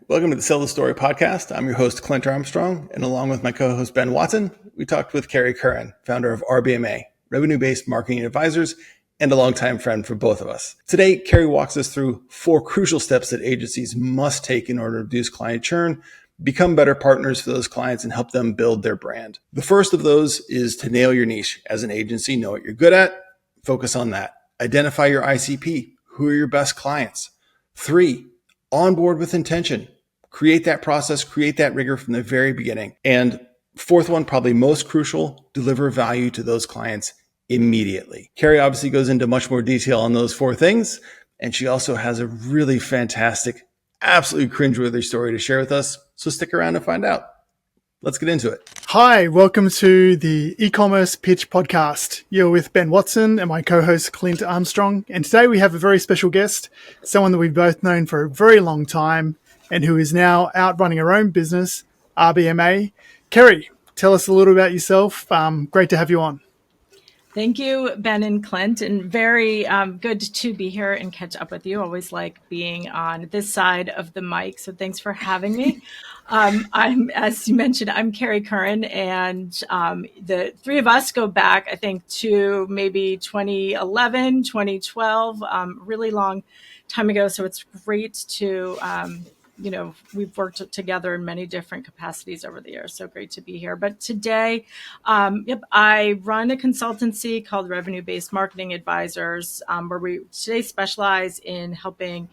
Welcome to the Sell the Story podcast. I'm your host, Clint Armstrong, and along with my co-host, Ben Watson, we talked with Kerry Curran, founder of RBMA, Revenue-Based Marketing Advisors, and a longtime friend for both of us. Today, Kerry walks us through 4 crucial steps that agencies must take in order to reduce client churn, become better partners for those clients, and help them build their brand. The first of those is to nail your niche. As an agency, know what you're good at, focus on that. Identify your ICP. Who are your best clients? 3, onboard with intention. Create that process, create that rigor from the very beginning. And 4th one, probably most crucial, deliver value to those clients immediately. Kerry obviously goes into much more detail on those 4 things. And she also has a really fantastic, absolutely cringe-worthy story to share with us. So stick around and find out. Let's get into it. Hi, welcome to the e-commerce pitch podcast. You're with Ben Watson and my co-host Clint Armstrong. And today we have a very special guest, someone that we've both known for a very long time and who is now out running her own business, RBMA. Kerry, tell us a little about yourself. Great to have you on. Thank you, Ben and Clint, and very good to be here and catch up with you. Always like being on this side of the mic, so thanks for having me. As you mentioned, I'm Kerry Curran, and the 3 of us go back, I think, to maybe 2011, 2012, really long time ago. So it's great to we've worked together in many different capacities over the years. So great to be here. But today, I run a consultancy called Revenue-Based Marketing Advisors, where we today specialize in helping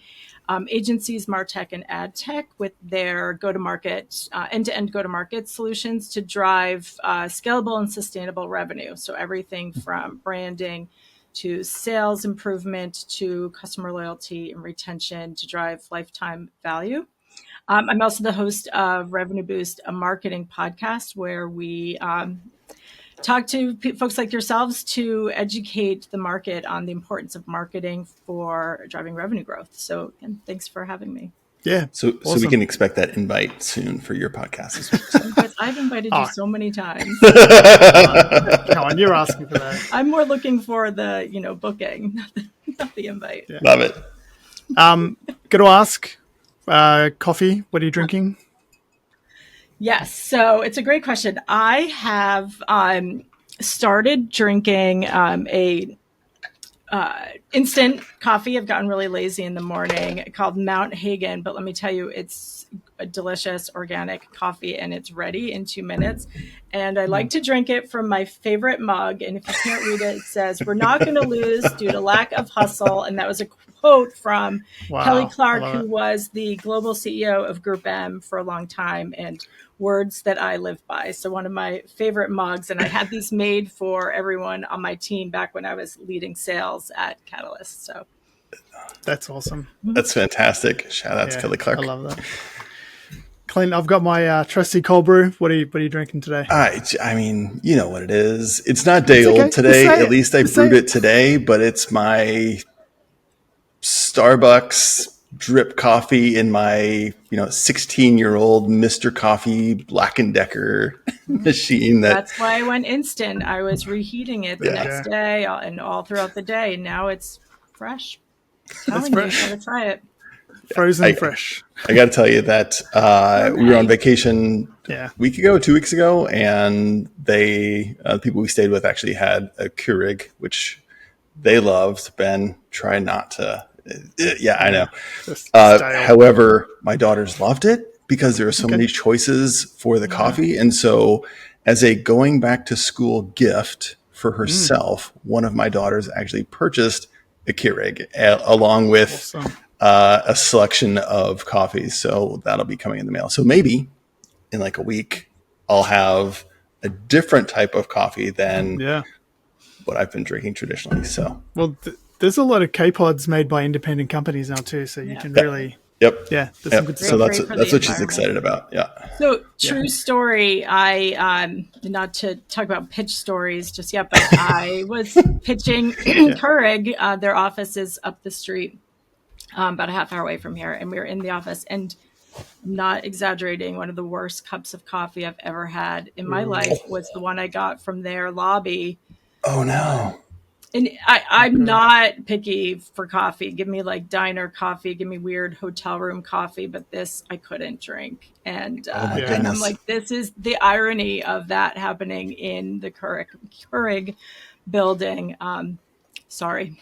agencies, MarTech and AdTech with their go-to-market, end-to-end go-to-market solutions to drive scalable and sustainable revenue. So everything from branding to sales improvement to customer loyalty and retention to drive lifetime value. I'm also the host of Revenue Boost, a marketing podcast where we talk to folks like yourselves to educate the market on the importance of marketing for driving revenue growth. So again, thanks for having me. Yeah. So awesome. we can expect that invite soon for your podcast as well. Because I've invited you so many times. Come on, you're asking for that. I'm more looking for the, booking, not the invite. Yeah. Love it. Got to ask, coffee, what are you drinking? Yes. So it's a great question. I have started drinking a instant coffee. I've gotten really lazy in the morning, called Mount Hagen. But let me tell you, it's a delicious organic coffee and it's ready in 2 minutes. And I like to drink it from my favorite mug. And if you can't read it, it says, "We're not going to lose due to lack of hustle." And that was a quote from Kelly Clark, who was the global CEO of Group M for a long time, and words that I live by. So one of my favorite mugs, and I had these made for everyone on my team back when I was leading sales at Catalyst. So that's awesome. That's fantastic. Shout out to Kelly Clark. I love that. Clint, I've got my trusty cold brew. What are you drinking today? I mean, you know what it is. It's not day old today. At least I brewed it today, but it's my Starbucks drip coffee in my 16-year-old Mr. Coffee Black & Decker machine. That's why I went instant. I was reheating it the next day and all throughout the day. And now it's fresh. I'm telling you, gotta try it. Frozen fresh. I got to tell you that we were on vacation a week ago, 2 weeks ago, and the people we stayed with actually had a Keurig, which they loved. Ben, try not to. Yeah, I know. However, my daughters loved it because there are so many choices for the coffee. And so as a going back to school gift for herself, one of my daughters actually purchased a Keurig along with a selection of coffees. So that'll be coming in the mail. So maybe in like a week, I'll have a different type of coffee than what I've been drinking traditionally. So, there's a lot of K-pods made by independent companies now too, so you can really some good stuff. So that's what she's excited about. So true story. I not to talk about pitch stories just yet, but I was pitching Keurig. Their office is up the street, about a half hour away from here, and we were in the office, and not exaggerating, one of the worst cups of coffee I've ever had in my life was the one I got from their lobby. Oh no. And I'm not picky for coffee. Give me like diner coffee, give me weird hotel room coffee, but this I couldn't drink. And Oh my and I'm goodness. like, this is the irony of that happening in the Keurig building. Sorry.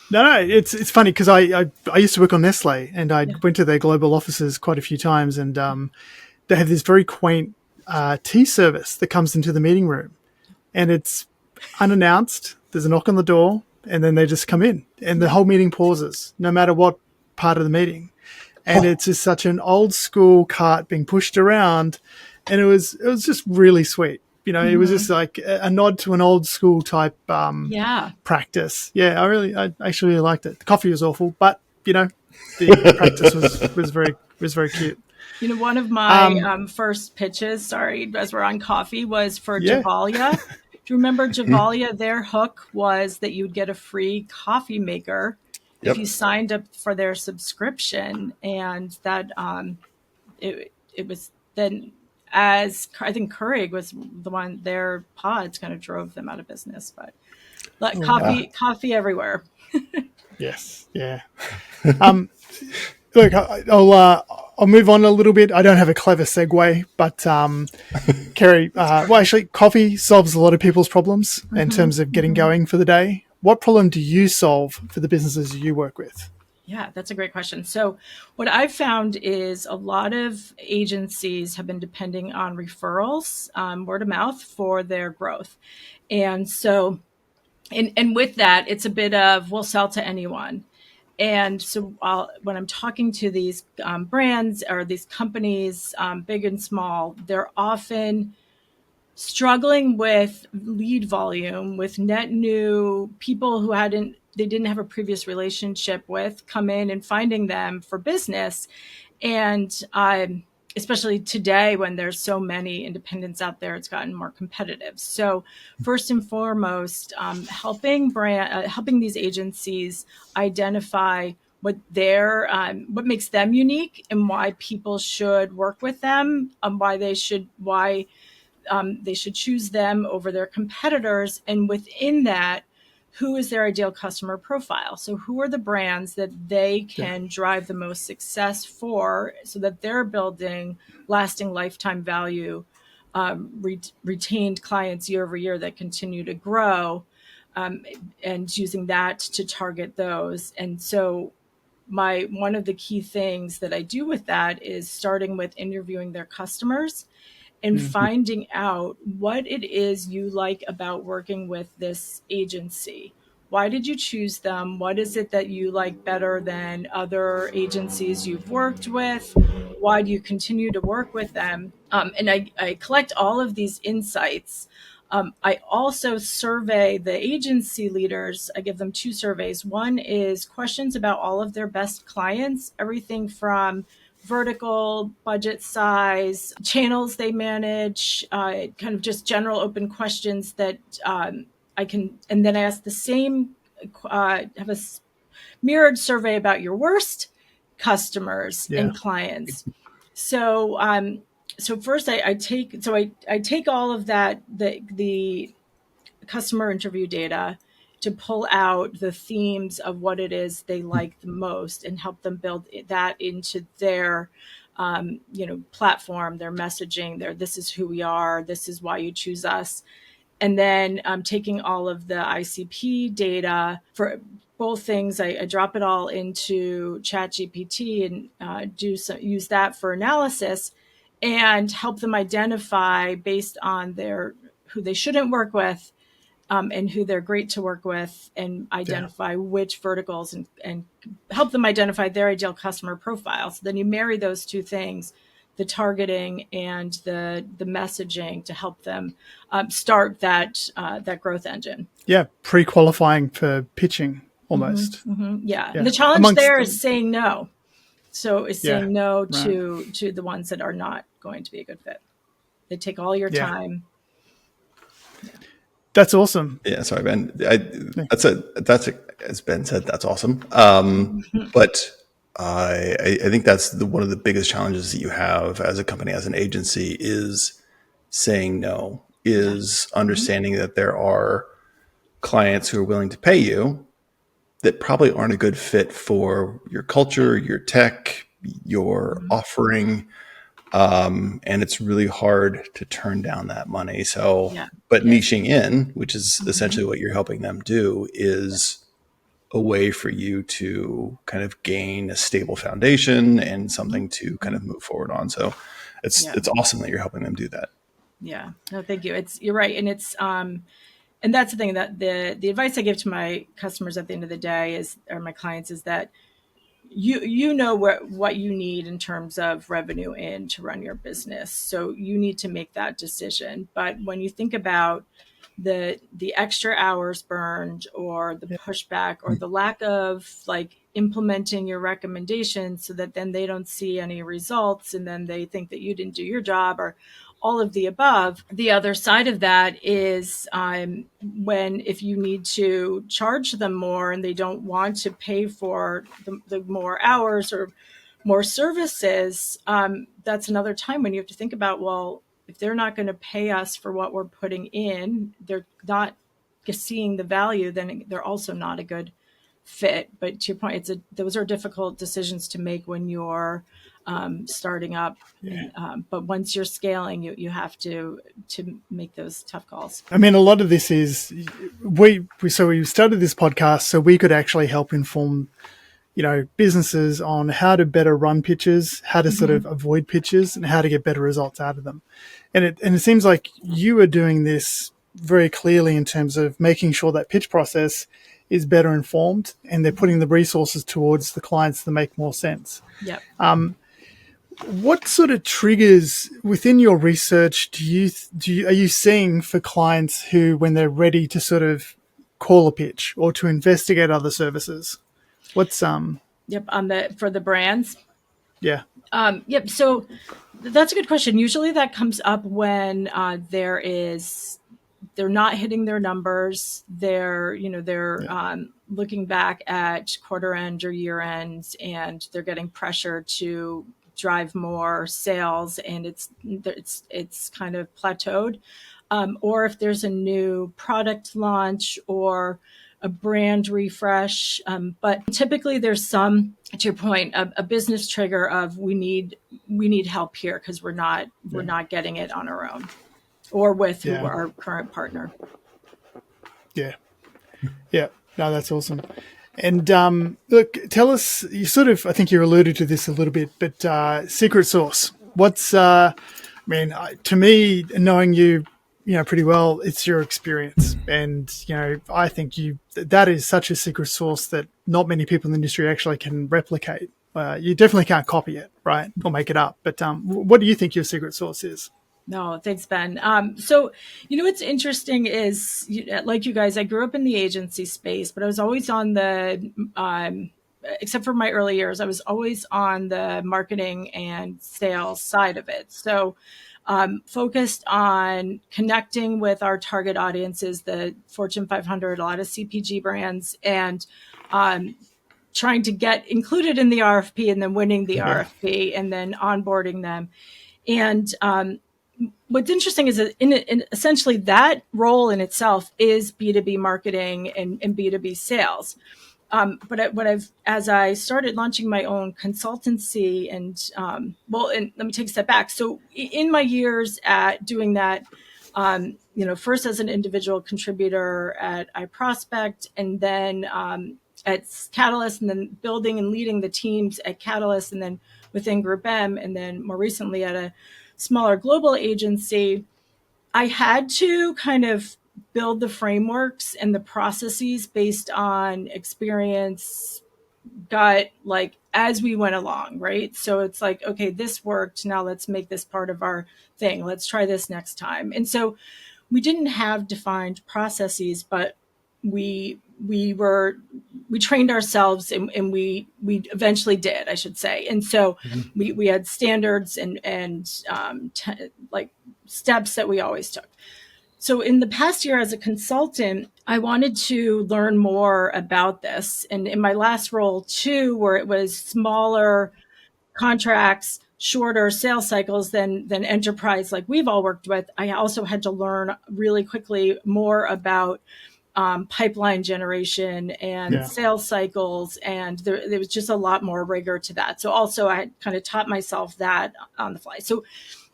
No, it's funny because I used to work on Nestle, and I went to their global offices quite a few times, and they have this very quaint tea service that comes into the meeting room, and it's unannounced. There's a knock on the door, and then they just come in, and the whole meeting pauses, no matter what part of the meeting. And it's just such an old school cart being pushed around, and it was just really sweet. You know, it was just like a nod to an old school type practice. Yeah, I actually really liked it. The coffee was awful, but you know, the practice was very cute. You know, one of my first pitches, sorry, as we're on coffee, was for Javalia. Do you remember Javalia? Their hook was that you'd get a free coffee maker if you signed up for their subscription, and that it was then, as I think Keurig was the one, their pods kind of drove them out of business, but coffee everywhere. Yes, yeah. Look, I'll move on a little bit. I don't have a clever segue, but Kerry, well, actually, coffee solves a lot of people's problems in terms of getting going for the day. What problem do you solve for the businesses you work with? Yeah, that's a great question. So what I've found is a lot of agencies have been depending on referrals, word of mouth, for their growth. And so, and with that, it's a bit of, we'll sell to anyone. And so when I'm talking to these brands or these companies, big and small, they're often struggling with lead volume, with net new people who they didn't have a previous relationship with come in and finding them for business. And especially today when there's so many independents out there, it's gotten more competitive. So first and foremost, helping these agencies identify what makes them unique and why people should work with them, why they should choose them over their competitors. And within that, who is their ideal customer profile? So who are the brands that they can drive the most success for, so that they're building lasting lifetime value, retained clients year over year that continue to grow, and using that to target those. And so one of the key things that I do with that is starting with interviewing their customers and finding out what it is you like about working with this agency. Why did you choose them? What is it that you like better than other agencies you've worked with? Why do you continue to work with them? And I collect all of these insights. I also survey the agency leaders. I give them 2 surveys. One is questions about all of their best clients, everything from vertical, budget size, channels they manage, kind of just general open questions that I can, and then I ask the same, have a mirrored survey about your worst customers and clients. So, so first I take all of that, the customer interview data, to pull out the themes of what it is they like the most and help them build that into their platform, their messaging, this is who we are, this is why you choose us. And then taking all of the ICP data for both things, I drop it all into ChatGPT and use that for analysis and help them identify, based on who they shouldn't work with, and who they're great to work with, and identify which verticals and help them identify their ideal customer profile. So then you marry those 2 things, the targeting and the messaging, to help them start that growth engine. Yeah, pre-qualifying for pitching almost. Yeah. And the challenge there is saying no. So it's saying no to the ones that are not going to be a good fit. They take all your time. That's awesome. Yeah, sorry, Ben. That's as Ben said, that's awesome. But I think that's one of the biggest challenges that you have as a company, as an agency, is saying no, is understanding that there are clients who are willing to pay you that probably aren't a good fit for your culture, your tech, your offering. And it's really hard to turn down that money. So, but niching in, which is essentially what you're helping them do, is a way for you to kind of gain a stable foundation and something to kind of move forward on. So it's awesome that you're helping them do that. Yeah. No, thank you. You're right. And and that's the thing, that the advice I give to my customers at the end of the day or my clients, is that you know what you need in terms of revenue in to run your business. So you need to make that decision. But when you think about the extra hours burned, or the pushback, or the lack of like implementing your recommendations, so that then they don't see any results, and then they think that you didn't do your job, or all of the above. The other side of that is if you need to charge them more and they don't want to pay for the more hours or more services, that's another time when you have to think about, well, if they're not going to pay us for what we're putting in, they're not seeing the value, then they're also not a good fit. But to your point, those are difficult decisions to make when you're starting up. But once you're scaling, you have to make those tough calls. I mean, a lot of this is we started this podcast so we could actually help inform, businesses on how to better run pitches, how to sort of avoid pitches, and how to get better results out of them. And it seems like you are doing this very clearly in terms of making sure that pitch process is better informed, and they're putting the resources towards the clients that make more sense. Yep. What sort of triggers within your research are you seeing for clients who, when they're ready to sort of call a pitch or to investigate other services? What's for the brands? Yeah. Yep. So that's a good question. Usually that comes up when they're not hitting their numbers. They're looking back at quarter end or year end, and they're getting pressure to drive more sales, and it's kind of plateaued. Or if there's a new product launch or a brand refresh. But typically there's some, to your point, a business trigger of we need help here because we're not getting it on our own, or with our current partner. Yeah. Yeah. No, that's awesome. And look, tell us, I think you alluded to this a little bit, but secret sauce. What's, to me, knowing you, pretty well, it's your experience. And, I think that is such a secret sauce that not many people in the industry actually can replicate. You definitely can't copy it, right? Or make it up. But what do you think your secret sauce is? No, thanks, Ben. So, what's interesting is, like you guys, I grew up in the agency space, but I was always on except for my early years, I was always on the marketing and sales side of it. So, focused on connecting with our target audiences, the Fortune 500, a lot of CPG brands, and trying to get included in the RFP, and then winning the RFP, and then onboarding them. And what's interesting is that in essentially that role in itself is B2B marketing and B2B sales. But as I started launching my own consultancy, and let me take a step back. So in my years at doing that, first as an individual contributor at iProspect, and then at Catalyst, and then building and leading the teams at Catalyst, and then within Group M, and then more recently at a smaller global agency, I had to kind of build the frameworks and the processes based on experience, as we went along, right? So it's like, okay, this worked. Now let's make this part of our thing. Let's try this next time. And so we didn't have defined processes, but we trained ourselves, and we eventually did, I should say. And so we had standards and steps that we always took. So in the past year as a consultant, I wanted to learn more about this. And in my last role too, where it was smaller contracts, shorter sales cycles than enterprise like we've all worked with, I also had to learn really quickly more about pipeline generation and sales cycles. And there was just a lot more rigor to that. So also I had kind of taught myself that on the fly. So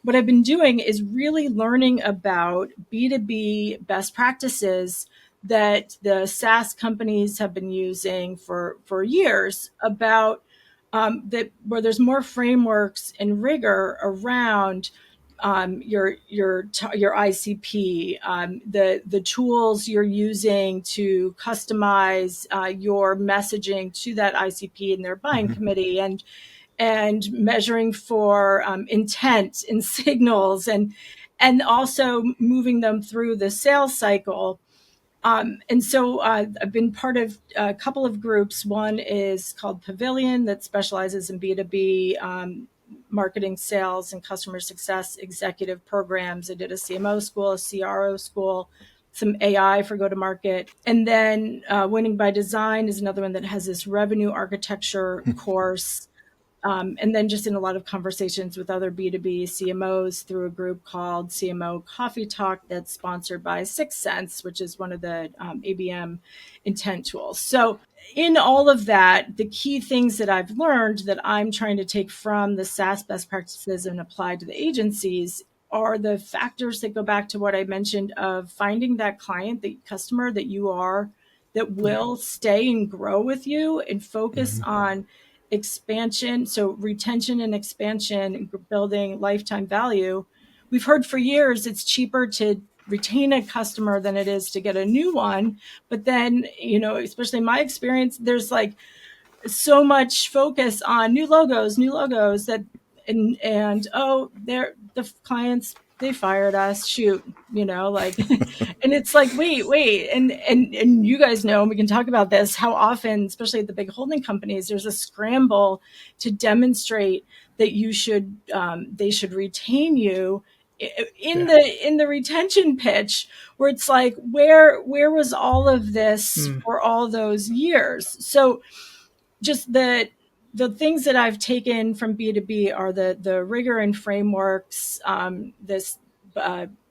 what I've been doing is really learning about B2B best practices that the SaaS companies have been using for years, about that, where there's more frameworks and rigor around your ICP, the tools you're using to customize your messaging to that ICP and their buying committee, and measuring for intent and signals, and also moving them through the sales cycle. And so I've been part of a couple of groups. One is called Pavilion, that specializes in B2B marketing, sales, and customer success executive programs. I did a CMO school, a CRO school, some AI for go-to-market. And then Winning by Design is another one that has this revenue architecture course. And then just in a lot of conversations with other B2B CMOs through a group called CMO Coffee Talk that's sponsored by 6 Sense, which is one of the ABM intent tools. So in all of that, the key things that I've learned that I'm trying to take from the SaaS best practices and apply to the agencies are the factors that go back to what I mentioned of finding that client, the customer that you are, that will stay and grow with you, and focus on expansion. So retention and expansion, building lifetime value. We've heard for years it's cheaper to retain a customer than it is to get a new one. But then, especially in my experience, there's like so much focus on new logos that, and oh, they're the clients, they fired us, shoot, and it's like, wait. And you guys know, and we can talk about this, how often, especially at the big holding companies, there's a scramble to demonstrate that they should retain you in the retention pitch, where it's like, where was all of this for all those years? So just the things that I've taken from B2B are the rigor and frameworks. This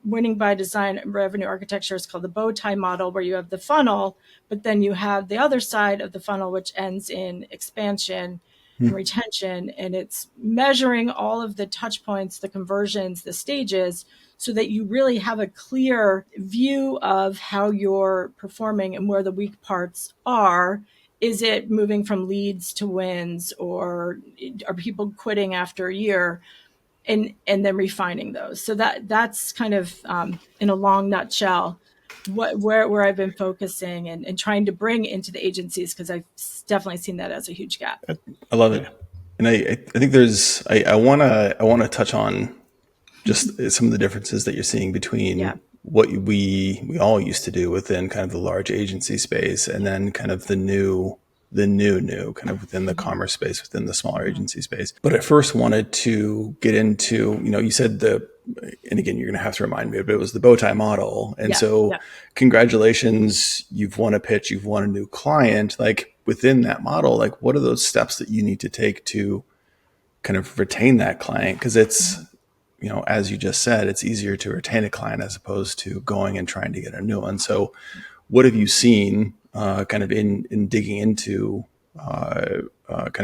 Winning by Design revenue architecture is called the bow tie model, where you have the funnel, but then you have the other side of the funnel, which ends in expansion and retention. And it's measuring all of the touch points, the conversions, the stages, so that you really have a clear view of how you're performing and where the weak parts are. Is it moving from leads to wins, or are people quitting after a year? And then refining those. So that's kind of in a long nutshell where I've been focusing and trying to bring into the agencies, because I've definitely seen that as a huge gap. I love it. And I think I want to touch on just some of the differences that you're seeing between what we all used to do within kind of the large agency space, and then kind of the new kind of within the commerce space, within the smaller agency space. But I first wanted to get into, you said and again, you're going to have to remind me, but it was the bow tie model. And congratulations, you've won a pitch, you've won a new client. Like within that model, like what are those steps that you need to take to kind of retain that client? Because it's, as you just said, it's easier to retain a client as opposed to going and trying to get a new one. So what have you seen kind of in digging into kind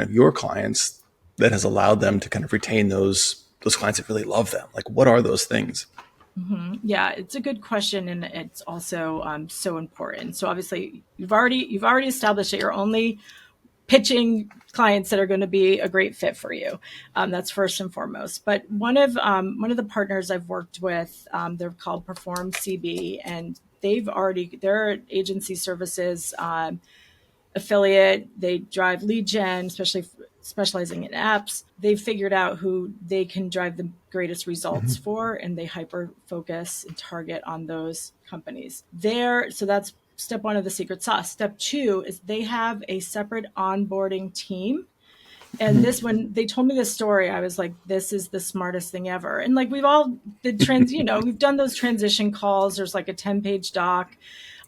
of your clients that has allowed them to kind of retain those clients that really love them? Like, what are those things? Yeah, it's a good question, and it's also so important. So obviously, you've already established that you're only pitching clients that are going to be a great fit for you. That's first and foremost. But one of the partners I've worked with, they're called Perform CB, and their agency services affiliate. They drive lead gen, especially specializing in apps. They've figured out who they can drive the greatest results for, and they hyper focus and target on those companies. So that's step one of the secret sauce. Step two is they have a separate onboarding team. And when they told me this story, I was like, this is the smartest thing ever. And like, we've all we've done those transition calls. There's like a 10-page doc.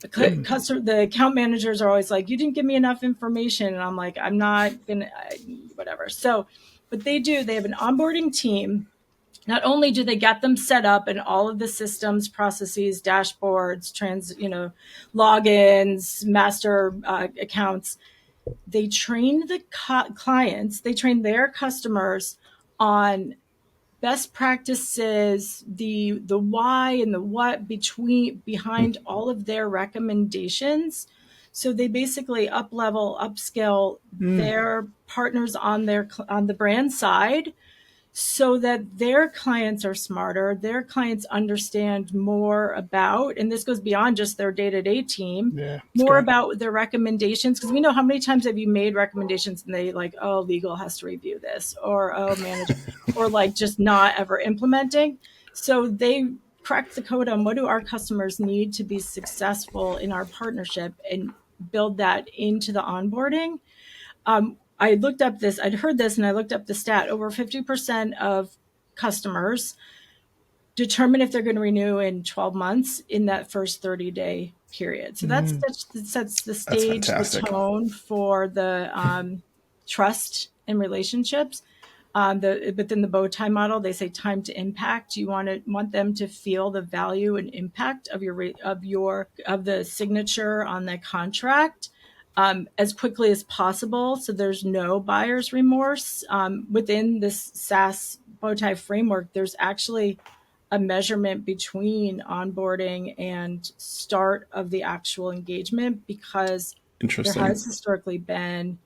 The account managers are always like, you didn't give me enough information. And I'm like, I'm not going to, whatever. So, but they have an onboarding team not only do they get them set up in all of the systems, processes, dashboards, logins, master accounts, they train the clients, they train their customers on best practices, the why and the what behind all of their recommendations. So they basically upskill their partners on the brand side, so that their clients are smarter, their clients understand more about, and this goes beyond just their day-to-day team, more about their recommendations. Because we know, how many times have you made recommendations and they like, oh, legal has to review this, or oh, manager, or like just not ever implementing. So they crack the code on what do our customers need to be successful in our partnership, and build that into the onboarding. I looked up this, I'd heard this, and I looked up the stat. Over 50% of customers determine if they're going to renew in 12 months in that first 30-day period. So that sets the stage, the tone for the trust and relationships. Within the bow tie model, they say time to impact. You want them to feel the value and impact of the signature on the contract as quickly as possible, so there's no buyer's remorse. Within this SaaS bow tie framework, there's actually a measurement between onboarding and start of the actual engagement, because there has historically been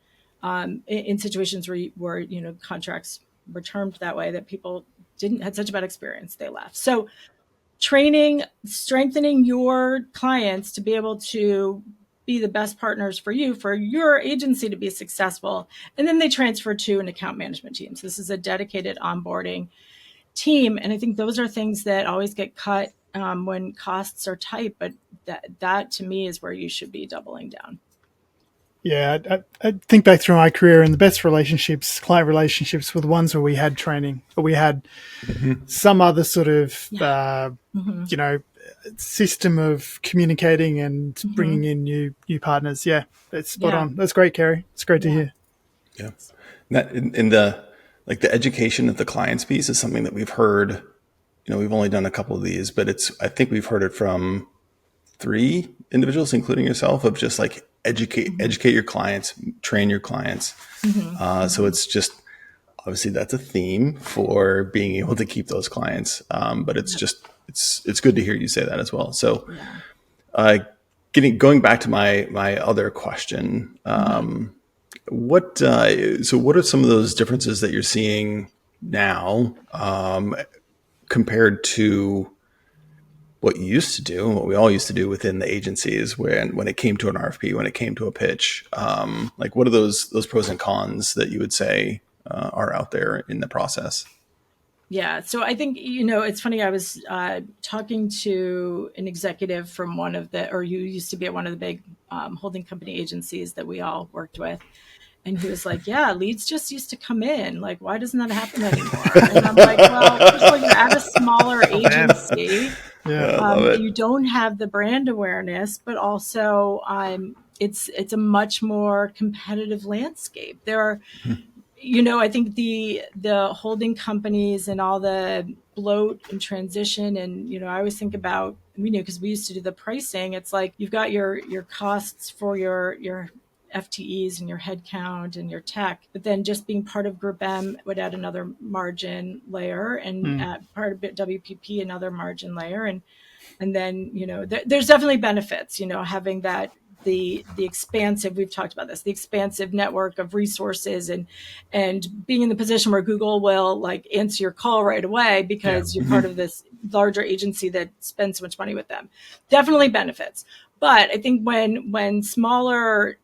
in situations where contracts were termed that way, that people had such a bad experience, they left. So strengthening your clients to be able to be the best partners for your agency to be successful. And then they transfer to an account management team. So this is a dedicated onboarding team. And I think those are things that always get cut when costs are tight, but that to me is where you should be doubling down. Yeah, I think back through my career, and the best client relationships, were the ones where we had training, or we had some other sort of, system of communicating and bringing in new partners. Yeah, it's spot on. That's great, Kerry. It's great to hear. Yeah, that in the education of the clients piece is something that we've heard. We've only done a couple of these, but I think we've heard it from 3 individuals, including yourself, of just like educate your clients, train your clients. So it's just, obviously that's a theme for being able to keep those clients. But it's just, it's good to hear you say that as well. So going back to my other question, what are some of those differences that you're seeing now compared to what you used to do and what we all used to do within the agencies when it came to an RFP, when it came to a pitch? What are those pros and cons that you would say are out there in the process? Yeah. So I think, it's funny. I was talking to an executive from you used to be at one of the big holding company agencies that we all worked with. And he was like, yeah, leads just used to come in. Like, why doesn't that happen anymore? And I'm like, well, first of all, you're at a smaller agency. You don't have the brand awareness, but also it's a much more competitive landscape. There are, I think the holding companies and all the bloat and transition, and I always think about, because we used to do the pricing. It's like you've got your costs for your FTEs and your headcount and your tech, but then just being part of Group M would add another margin layer, and part of WPP another margin layer, and then there's definitely benefits, having that the expansive, we've talked about this, the expansive network of resources, and being in the position where Google will answer your call right away because you're part of this larger agency that spends so much money with them. Definitely benefits. But I think when smaller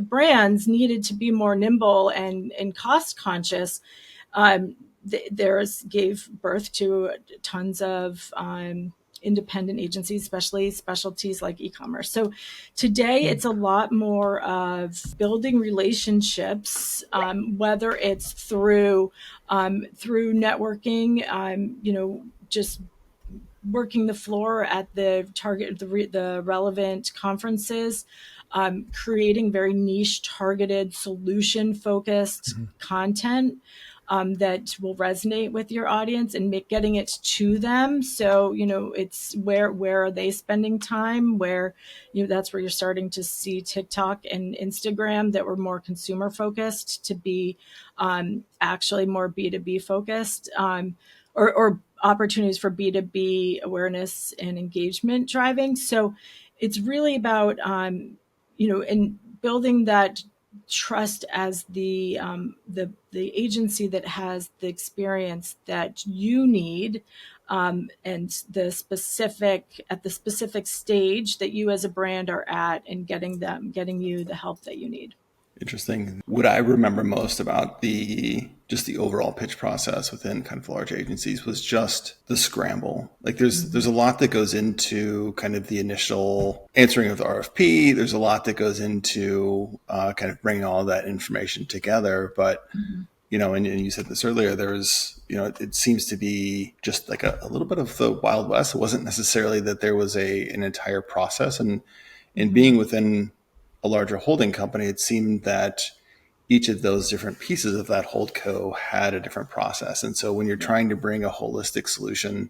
brands needed to be more nimble and cost conscious, gave birth to tons of independent agencies, especially specialties like e-commerce. So today it's a lot more of building relationships, whether it's through networking, just working the floor at the target, the relevant conferences, creating very niche, targeted, solution-focused content, that will resonate with your audience and getting it to them. So, it's where are they spending time? Where, that's where you're starting to see TikTok and Instagram that were more consumer focused to be actually more B2B focused, or opportunities for B2B awareness and engagement driving. So it's really about, in building that trust as the agency that has the experience that you need, and the specific stage that you as a brand are at, and getting you the help that you need. Interesting. What I remember most about the overall pitch process within kind of large agencies was just the scramble. Like there's a lot that goes into kind of the initial answering of the RFP. There's a lot that goes into kind of bringing all that information together. But and you said this earlier, there's it seems to be just like a little bit of the Wild West. It wasn't necessarily that there was an entire process, and being within a larger holding company, it seemed that each of those different pieces of that Holdco had a different process. And so when you're trying to bring a holistic solution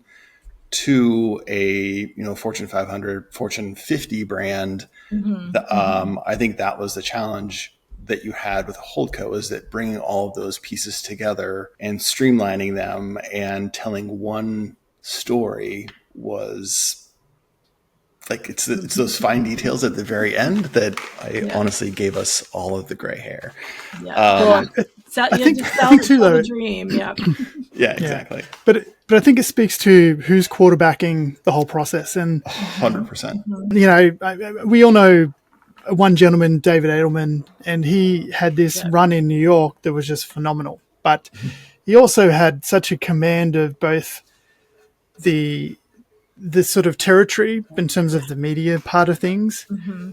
to a Fortune 500, Fortune 50 brand, I think that was the challenge that you had with a Holdco, is that bringing all of those pieces together and streamlining them and telling one story was like, it's those fine details at the very end that honestly gave us all of the gray hair. I think too, though, the dream. Yeah. Yeah, exactly. But I think it speaks to who's quarterbacking the whole process. And 100%. We all know one gentleman, David Edelman, and he had this run in New York that was just phenomenal. But he also had such a command of both the sort of territory in terms of the media part of things,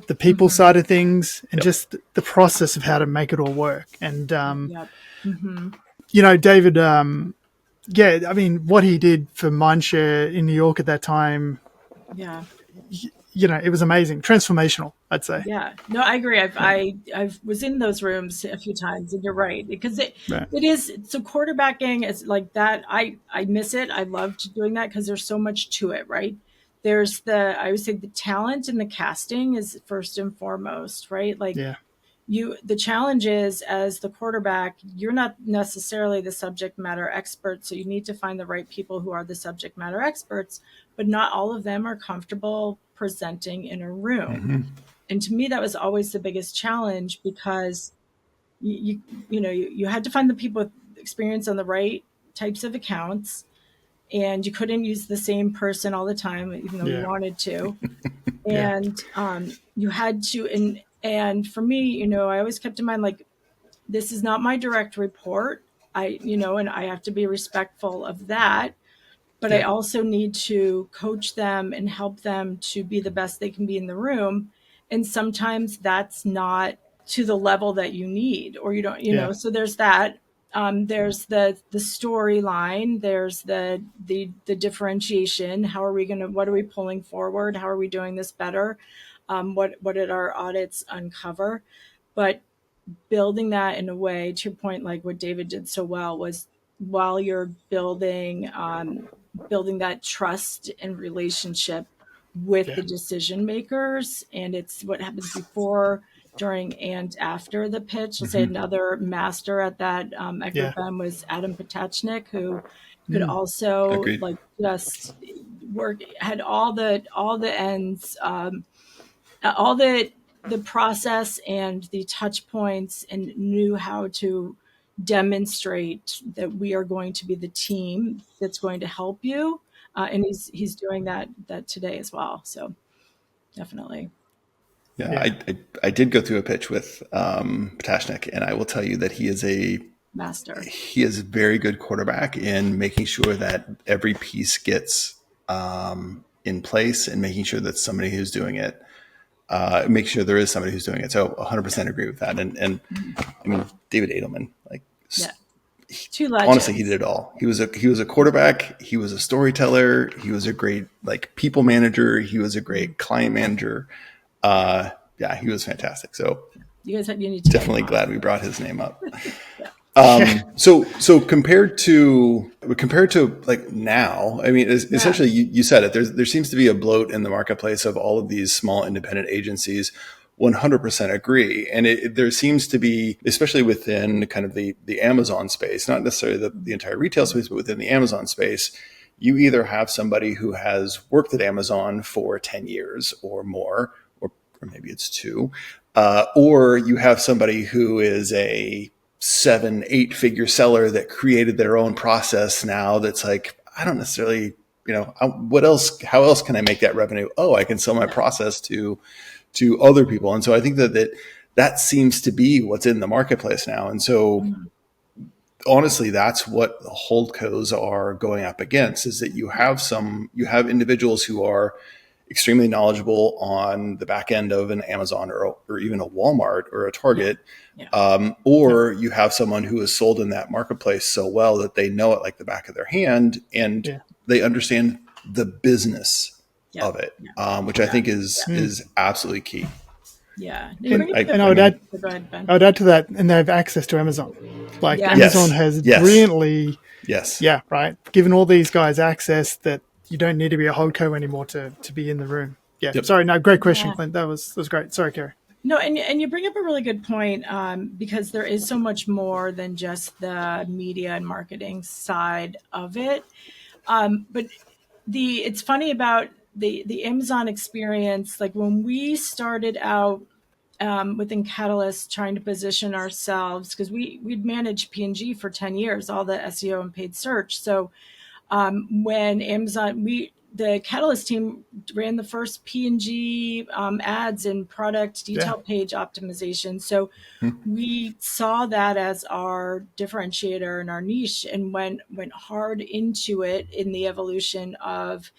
the people side of things, and just the process of how to make it all work. And, David, I mean, what he did for Mindshare in New York at that time, it was amazing, transformational, I'd say. Yeah, no, I agree. I was in those rooms a few times, and you're right, because it is, so quarterbacking is like that. I miss it. I loved doing that because there's so much to it, right? There's I would say the talent and the casting is first and foremost, right? Like the challenge is, as the quarterback, you're not necessarily the subject matter expert. So you need to find the right people who are the subject matter experts, but not all of them are comfortable presenting in a room. And to me, that was always the biggest challenge, because you had to find the people with experience on the right types of accounts, and you couldn't use the same person all the time, even though you wanted to. And you had to, and for me, I always kept in mind, like, this is not my direct report. And I have to be respectful of that. But I also need to coach them and help them to be the best they can be in the room. And sometimes that's not to the level that you need, or you don't, so there's that. There's the storyline, there's the differentiation. What are we pulling forward? How are we doing this better? What did our audits uncover? But building that in a way, to your point, like what David did so well, was while you're building that trust and relationship with the decision makers, and it's what happens before, during, and after the pitch. I'll say another master at that ECOM was Adam Potachnik, who could also like just work, had all the ends, all the process and the touch points, and knew how to demonstrate that we are going to be the team that's going to help you. And he's doing that today as well. So definitely. Yeah. I did go through a pitch with Potachnik, and I will tell you that he is a master. He is a very good quarterback in making sure that every piece gets in place, and making sure that somebody who's doing it, make sure there is somebody who's doing it. So 100% agree with that. And I mean, David Edelman, like, two legends. Honestly, he did it all. He was a quarterback. He was a storyteller. He was a great people manager. He was a great client manager. He was fantastic. So you need to definitely glad we brought his name up. So compared to like now, I mean, essentially you said it. There seems to be a bloat in the marketplace of all of these small independent agencies. 100% agree, and there seems to be, especially within kind of the Amazon space, not necessarily the entire retail space, but within the Amazon space, you either have somebody who has worked at Amazon for 10 years or more, or maybe it's two, or you have somebody who is a 7-8 figure seller that created their own process now that's like, I don't necessarily, what else, how else can I make that revenue? Oh, I can sell my process to other people. And so I think that seems to be what's in the marketplace now. And so honestly, that's what the holdcos are going up against, is that you have individuals who are extremely knowledgeable on the back end of an Amazon or even a Walmart or a Target. Or you have someone who has sold in that marketplace so well that they know it like the back of their hand, and they understand the business of it, which I think is absolutely key. Yeah. And I would add to that, and they have access to Amazon. Like Amazon has brilliantly, given all these guys access that you don't need to be a Holdco anymore to be in the room. Yeah. Yep. Sorry, no, great question, Clint. That was great. Sorry, Kerry. No, and you bring up a really good point, because there is so much more than just the media and marketing side of it. But it's funny about the Amazon experience. Like when we started out within Catalyst, trying to position ourselves, because we'd managed P&G for 10 years, all the SEO and paid search. So when Amazon, the Catalyst team ran the first P&G ads and product detail page optimization. So we saw that as our differentiator and our niche, and went hard into it in the evolution of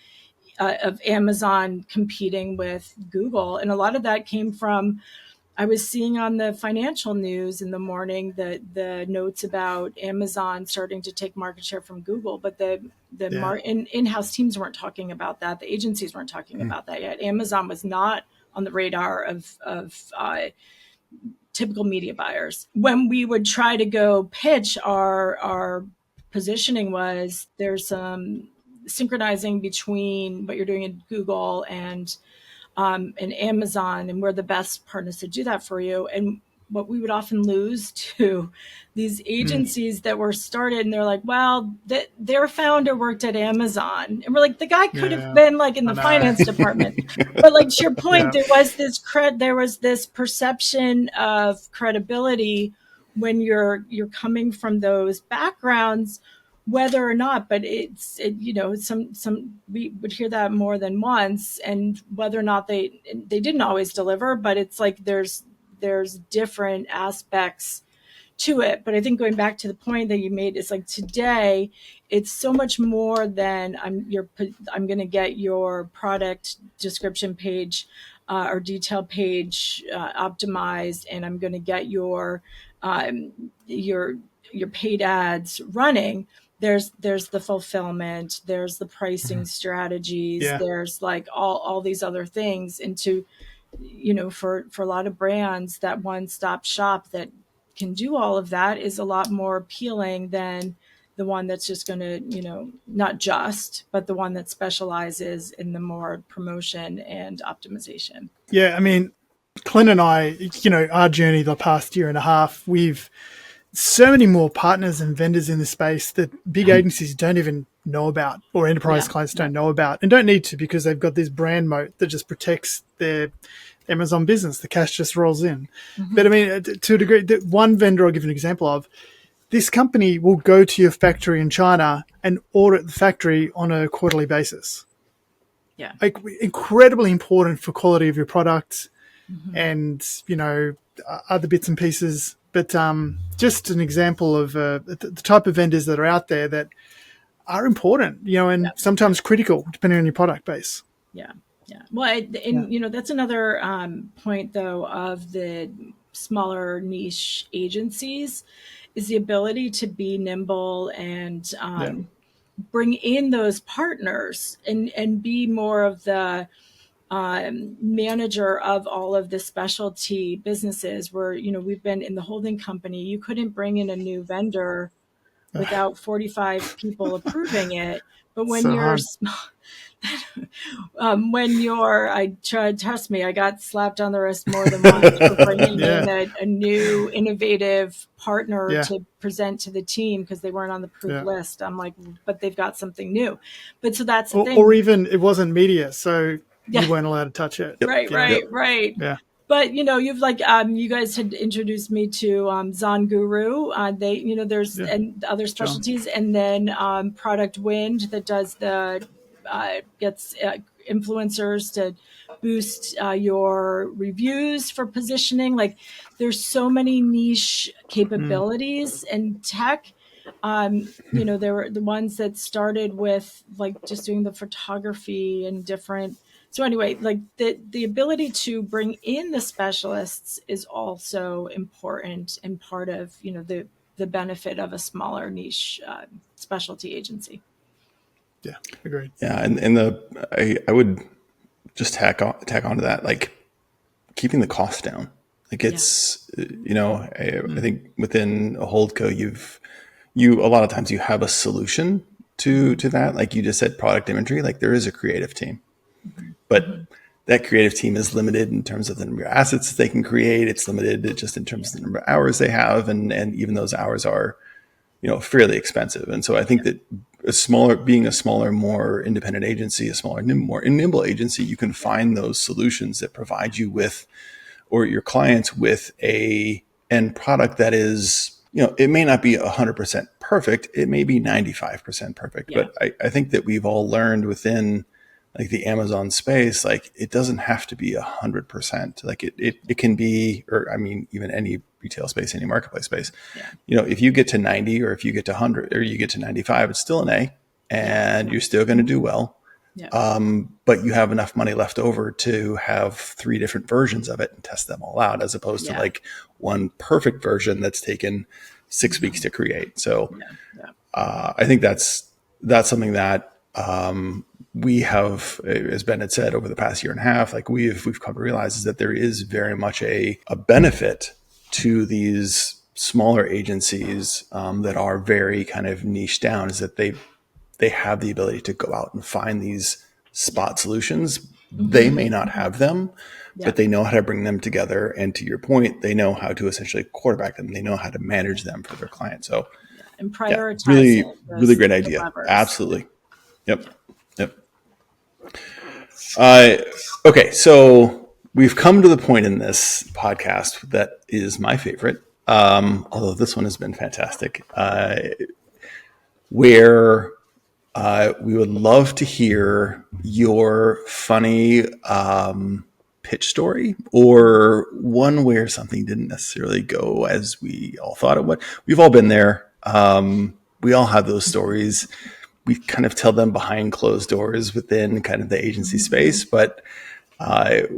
Amazon competing with Google. And a lot of that came from, I was seeing on the financial news in the morning the notes about Amazon starting to take market share from Google, but the in-house teams weren't talking about that. The agencies weren't talking about that yet. Amazon was not on the radar of typical media buyers. When we would try to go pitch, our positioning was there's some synchronizing between what you're doing in Google and Amazon, and we're the best partners to do that for you. And what we would often lose to these agencies that were started, and they're like, well, their founder worked at Amazon. And we're like, the guy could have been like in the finance department. But like to your point, there was this perception of credibility when you're coming from those backgrounds, whether or not, but some we would hear that more than once, and whether or not they didn't always deliver, but it's like there's different aspects to it. But I think going back to the point that you made, it's like today it's so much more than I'm going to get your product description page or detail page optimized, and I'm going to get your paid ads running. There's the fulfillment, there's the pricing strategies, there's like all these other things. And to, for a lot of brands, that one-stop shop that can do all of that is a lot more appealing than the one that's just going to, not just, but the one that specializes in the more promotion and optimization. Yeah, I mean, Clint and I, our journey the past year and a half, we've so many more partners and vendors in the space that big agencies don't even know about, or enterprise clients don't know about, and don't need to, because they've got this brand moat that just protects their Amazon business. The cash just rolls in. But I mean, to a degree, one vendor I'll give an example of, this company will go to your factory in China and audit the factory on a quarterly basis. Yeah. Like, incredibly important for quality of your product and, other bits and pieces. But just an example of the type of vendors that are out there that are important, and sometimes critical, depending on your product base. Yeah, yeah. Well, that's another point, though, of the smaller niche agencies, is the ability to be nimble and bring in those partners and be more of the manager of all of the specialty businesses where, we've been in the holding company. You couldn't bring in a new vendor without 45 people approving it. But when So you're hard. trust me, I got slapped on the wrist more than once for bringing Yeah. in a new innovative partner Yeah. to present to the team because they weren't on the approved Yeah. list. I'm like, but they've got something new. But so that's the thing. Or even it wasn't media, so Yeah. you weren't allowed to touch it. Right. Yeah. But you've you guys had introduced me to Zon Guru. They there's and other specialties, and then Product Wind that does the gets influencers to boost your reviews for positioning. Like there's so many niche capabilities and tech. There were the ones that started with like just doing the photography and different. So anyway, like the ability to bring in the specialists is also important and part of the benefit of a smaller niche specialty agency. Yeah, agreed. Yeah, and I would just tack onto that, like keeping the cost down. Like it's I think within a Holdco, you a lot of times you have a solution to that. Like you just said, product imagery. Like there is a creative team, but that creative team is limited in terms of the number of assets they can create. It's limited just in terms of the number of hours they have, and even those hours are fairly expensive. And so I think that being a smaller, more independent agency, a smaller, more nimble agency, you can find those solutions that provide you with, or your clients with, a end product that is, it may not be 100% perfect. It may be 95% perfect. Yeah. But I think that we've all learned within like the Amazon space, like it doesn't have to be 100%. Like it can be, or I mean, even any retail space, any marketplace space, if you get to 90 or if you get to 100 or you get to 95, it's still an A and you're still going to do well. Yeah. But you have enough money left over to have 3 different versions of it and test them all out, as opposed to like one perfect version that's taken 6 weeks to create. So I think that's something that we have, as Ben had said, over the past year and a half, like we've come to realize is that there is very much a benefit to these smaller agencies that are very kind of niche down, is that they have the ability to go out and find these spot solutions. They may not have them, but they know how to bring them together. And to your point, they know how to essentially quarterback them. They know how to manage them for their clients. So and prioritize really great idea. Absolutely. Yep. Okay, so we've come to the point in this podcast that is my favorite, although this one has been fantastic, where we would love to hear your funny pitch story, or one where something didn't necessarily go as we all thought it would. We've all been there. We all have those stories. We kind of tell them behind closed doors within kind of the agency space. But do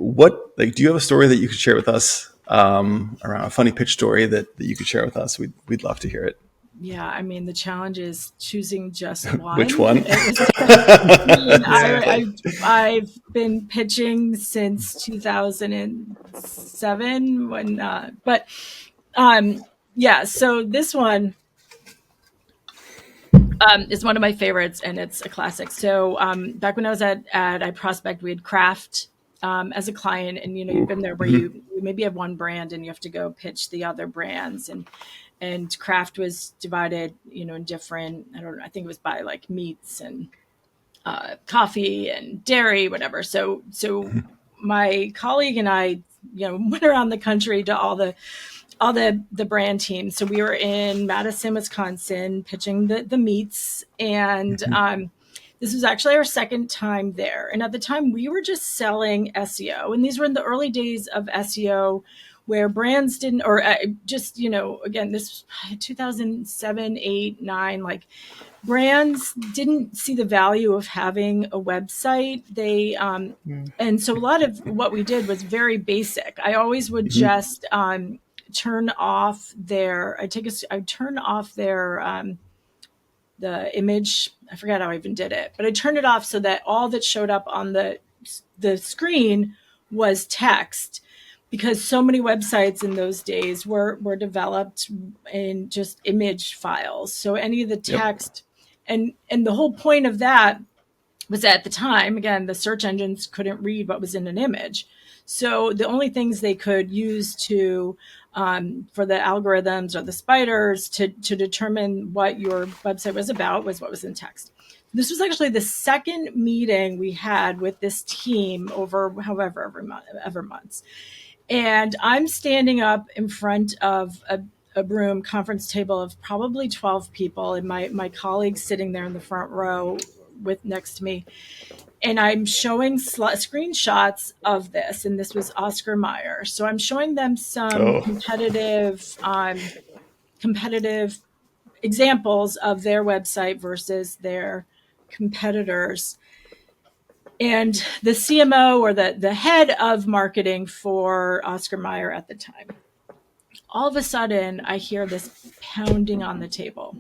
you have a story that you could share with us around a funny pitch story that you could share with us? We'd love to hear it. Yeah, I mean, the challenge is choosing just one. Which one? I've been pitching since 2007 so this one is one of my favorites, and it's a classic. So back when I was at iProspect, we had Kraft as a client, and you've been there where you maybe have one brand and you have to go pitch the other brands, and Kraft was divided, in different, I think it was by like meats and coffee and dairy, whatever. So my colleague and I, went around the country to all the brand teams. So we were in Madison, Wisconsin, pitching the meats, and this was actually our second time there. And at the time, we were just selling SEO, and these were in the early days of SEO, where brands didn't, or just, again, this was 2007, 8, 9, like brands didn't see the value of having a website. They, and so a lot of what we did was very basic. I always would just turn off their, I'd turn off their, the image. I forgot how I even did it, but I turned it off so that all that showed up on the the screen was text, because so many websites in those days were developed in just image files. So any of the text, and the whole point of that was, at the time, again, the search engines couldn't read what was in an image. So the only things they could use to for the algorithms or the spiders to determine what your website was about was what was in text. This was actually the second meeting we had with this team over however ever months. And I'm standing up in front of a room conference table of probably 12 people, and my colleagues sitting there in the front row with next to me. And I'm showing screenshots of this, and this was Oscar Mayer. So I'm showing them some competitive examples of their website versus their competitors. And the CMO, or the head of marketing for Oscar Mayer at the time, all of a sudden I hear this pounding on the table.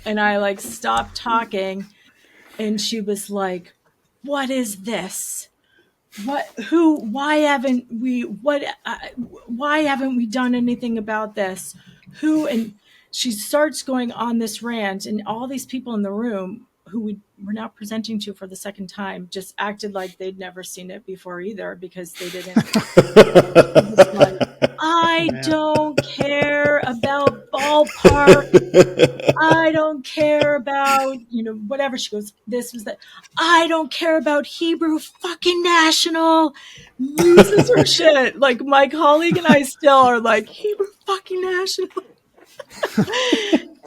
And I stopped talking, and she was like, "What is this? Why haven't we done anything about this? Who?" And she starts going on this rant, and all these people in the room who we were now presenting to for the second time just acted like they'd never seen it before either, because they didn't. Like, I don't care about ballpark. I don't care about, whatever. She goes, this was that. I don't care about Hebrew fucking national. Loses her shit. Like, my colleague and I still are like, Hebrew fucking national.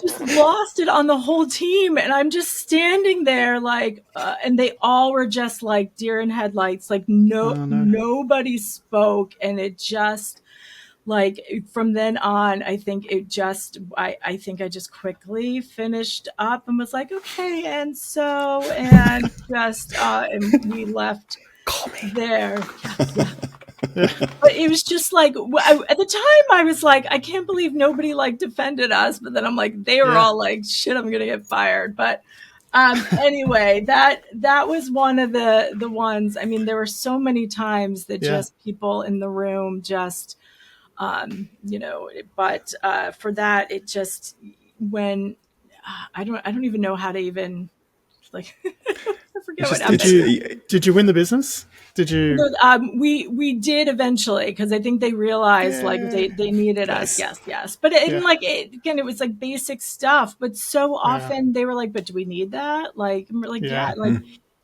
Just lost it on the whole team. And I'm just standing there and they all were just like deer in headlights. Like, nobody spoke. And it just, from then on, I think I think I just quickly finished up and was like, okay. And just, and we left there. Yeah. But it was just at the time I was like, I can't believe nobody defended us. But then I'm like, they were all like, shit, I'm going to get fired. But anyway, that was one of the ones. I mean, there were so many times that just people in the room just, but for that, it just, when I don't even know how to even I forget what happened. Did you win the business? Did you? We did eventually, because I think they realized they needed us. Yes. But again, it was basic stuff. But so often they were like, "But do we need that?" And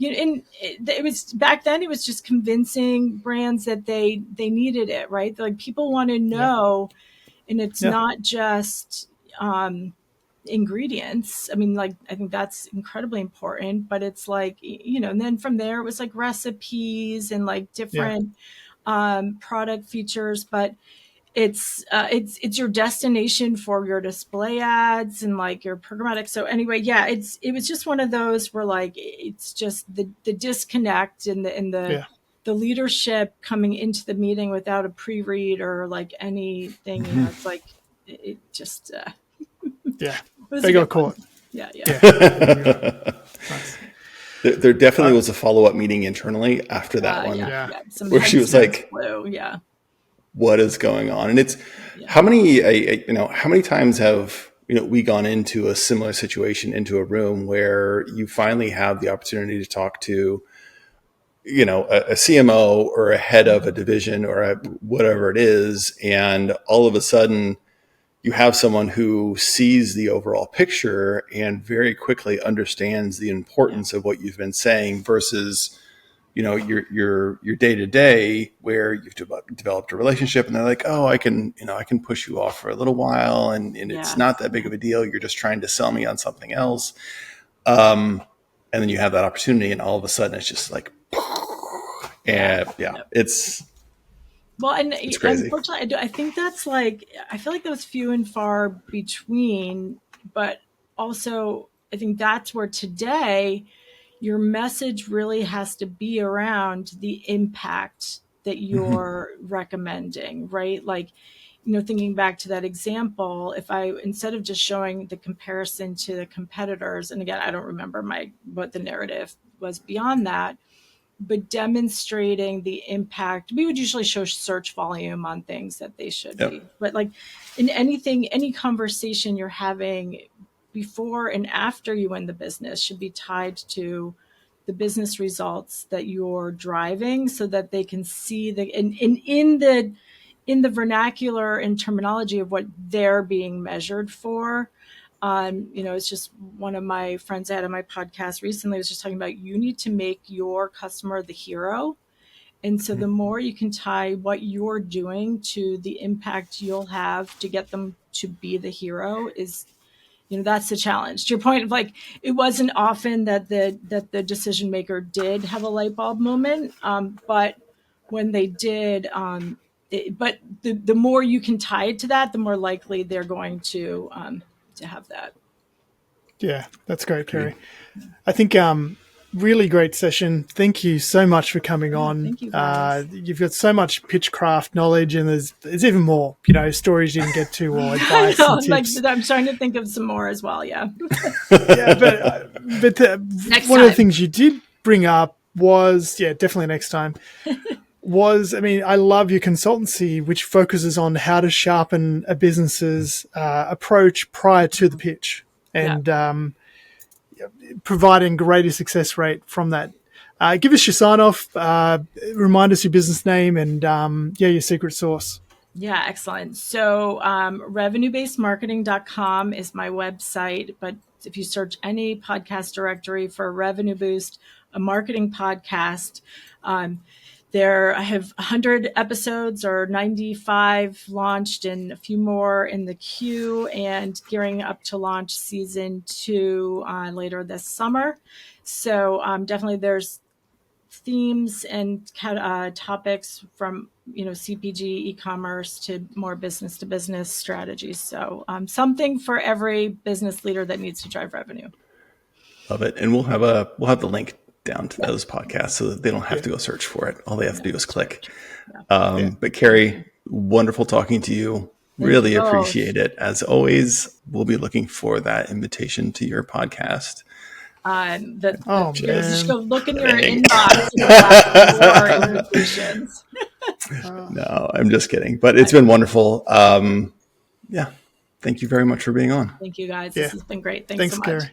it was back then. It was just convincing brands that they needed it, right? People want to know, and it's not just ingredients. I mean, I think that's incredibly important, but it's and then from there it was recipes and different product features, but it's your destination for your display ads and your programmatic. So anyway, it was just one of those where it's just the disconnect and the leadership coming into the meeting without a pre-read or anything. It's it just they got caught. Yeah. Nice. There definitely was a follow-up meeting internally after that one, where she was like, what is going on? And it's how many times have we gone into a similar situation, into a room where you finally have the opportunity to talk to a CMO or a head of a division or whatever it is, and all of a sudden you have someone who sees the overall picture and very quickly understands the importance of what you've been saying versus, your day to day, where you've developed a relationship and they're like, oh, I can push you off for a little while. And it's not that big of a deal. You're just trying to sell me on something else. And then you have that opportunity, and all of a sudden it's just it's, well, and crazy. Unfortunately, I think that's I feel like that was few and far between, but also I think that's where today your message really has to be around the impact that you're recommending, right? thinking back to that example, if I, instead of just showing the comparison to the competitors, and again, I don't remember what the narrative was beyond that, but demonstrating the impact, we would usually show search volume on things that they should be. But like in any conversation you're having before and after you win the business should be tied to the business results that you're driving, so that they can see in the vernacular and terminology of what they're being measured for. It's just one of my friends I had on my podcast recently was just talking about, you need to make your customer the hero. And so the more you can tie what you're doing to the impact you'll have to get them to be the hero is, that's the challenge. To your point of like, it wasn't often that the decision maker did have a light bulb moment. But when they did, but the more you can tie it to that, the more likely they're going to have that. Yeah, that's great, Kerry. I think really great session. Thank you so much for coming on. Thank you, guys. You've got so much pitch craft knowledge, and there's even more, stories you can get to, or advice and tips. I'm trying to think of some more as well. Yeah. Yeah, but one of the things you did bring up was, definitely next time. I love your consultancy, which focuses on how to sharpen a business's approach prior to the pitch, and providing greater success rate from that. Give us your sign off, remind us your business name, and your secret sauce. Yeah, excellent. So revenuebasedmarketing.com is my website, but if you search any podcast directory for Revenue Boost, a marketing podcast, there, I have 100 episodes or 95 launched and a few more in the queue, and gearing up to launch season 2 later this summer. So definitely there's themes and topics from, CPG, e-commerce to more business to business strategies. So something for every business leader that needs to drive revenue. Love it. And we'll have the link down to those podcasts so that they don't have to go search for it. All they have to do is click. But Kerry, wonderful talking to you. Really appreciate it. As always, we'll be looking for that invitation to your podcast. Just go look in your inbox for invitations. No, I'm just kidding. But it's been wonderful. Thank you very much for being on. Thank you, guys. This has been great. Thanks so much. Kerry.